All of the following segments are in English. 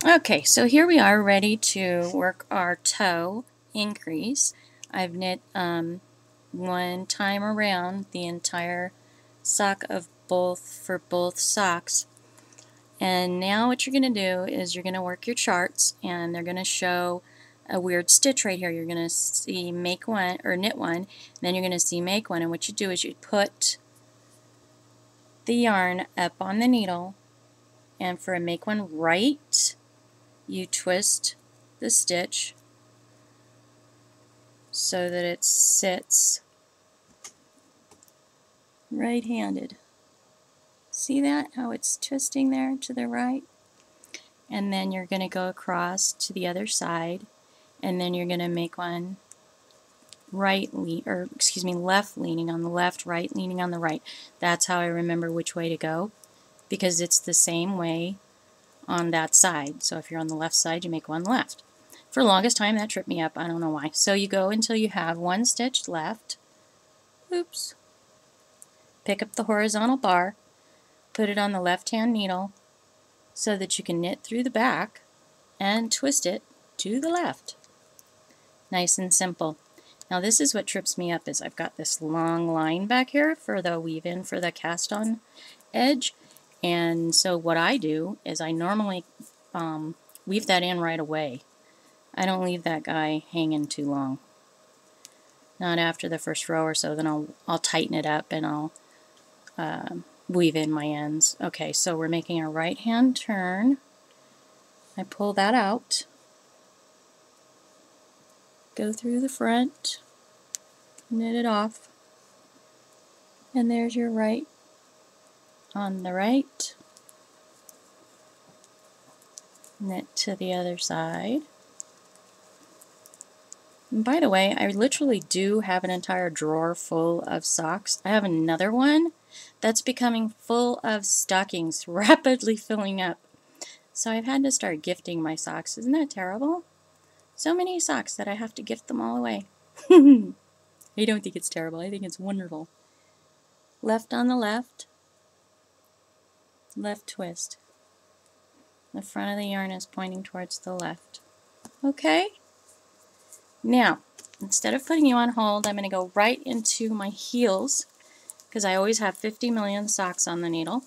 Okay, so here we are ready to work our toe increase. I've knit one time around the entire sock of for both socks. And now what you're going to do is you're going to work your charts, and they're going to show a weird stitch right here. You're going to see make one, or knit one, then you're going to see make one. And what you do is you put the yarn up on the needle, and for a make one right, you twist the stitch so that it sits right-handed. See that? How it's twisting there to the right? And then you're going to go across to the other side, and then you're going to make one left leaning on the left, right leaning on the right. That's how I remember which way to go, because it's the same way on that side. So if you're on the left side, you make one left. For the longest time that tripped me up, I don't know why. So you go until you have one stitch left. Oops. Pick up the horizontal bar, put it on the left-hand needle so that you can knit through the back and twist it to the left. Nice and simple. Now this is what trips me up, is I've got this long line back here for the weave-in for the cast-on edge, and so what I do is I normally weave that in right away. I don't leave that guy hanging too long. Not after the first row or so, then I'll tighten it up and I'll weave in my ends. Okay, so we're making a right hand turn. I pull that out, go through the front, knit it off, and there's your right on the right, knit to the other side. And by the way, I literally do have an entire drawer full of socks. I have another one that's becoming full of stockings, rapidly filling up. So I've had to start gifting my socks. Isn't that terrible? So many socks that I have to gift them all away. I don't think it's terrible. I think it's wonderful. Left on the left, left twist. The front of the yarn is pointing towards the left. Okay? Now, instead of putting you on hold, I'm going to go right into my heels, because I always have 50 million socks on the needle.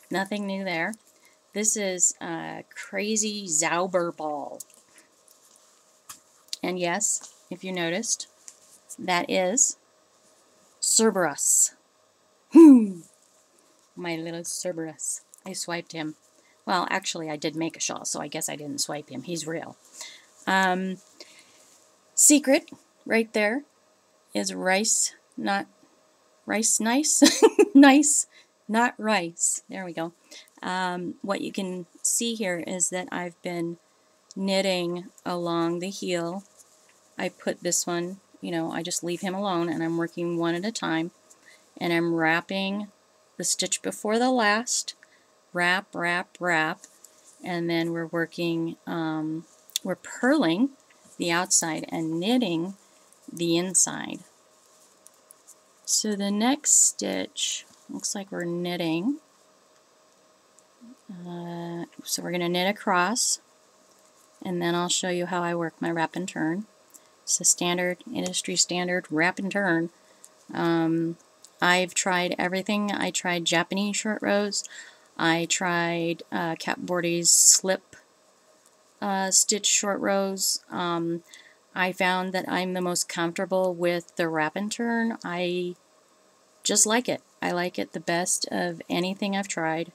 Nothing new there. This is a crazy Zauber ball. And yes, if you noticed, that is Cerberus. My little Cerberus. I swiped him. Well, actually, I did make a shawl, so I guess I didn't swipe him. He's real. Secret right there is rice, not rice nice. Nice, not rice. There we go. What you can see here is that I've been knitting along the heel. I put this one, I just leave him alone, and I'm working one at a time, and I'm wrapping the stitch before the last, wrap, wrap, wrap, and then we're working, we're purling the outside and knitting the inside. So the next stitch looks like we're knitting. So we're going to knit across, and then I'll show you how I work my wrap and turn. It's a standard, industry standard wrap and turn. I've tried everything. I tried Japanese short rows. I tried Kat Bordy's slip stitch short rows. I found that I'm the most comfortable with the wrap and turn. I just like it. I like it the best of anything I've tried.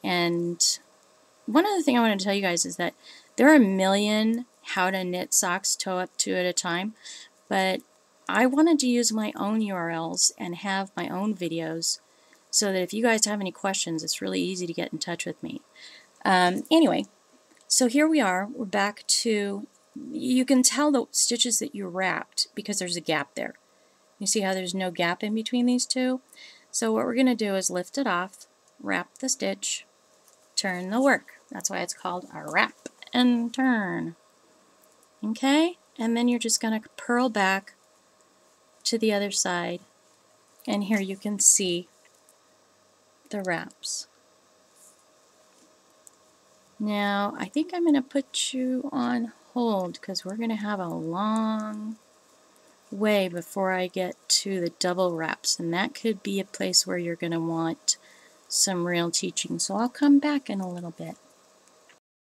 And one other thing I want to tell you guys is that there are a million how to knit socks toe up to at a time, but I wanted to use my own URLs and have my own videos so that if you guys have any questions, it's really easy to get in touch with me. Anyway, so here we are. We're back to, you can tell the stitches that you wrapped because there's a gap there. You see how there's no gap in between these two? So what we're going to do is lift it off, wrap the stitch, turn the work. That's why it's called a wrap and turn. Okay? And then you're just going to purl back to the other side, and here you can see the wraps. Now, I think I'm going to put you on hold because we're going to have a long way before I get to the double wraps, and that could be a place where you're going to want some real teaching. So I'll come back in a little bit.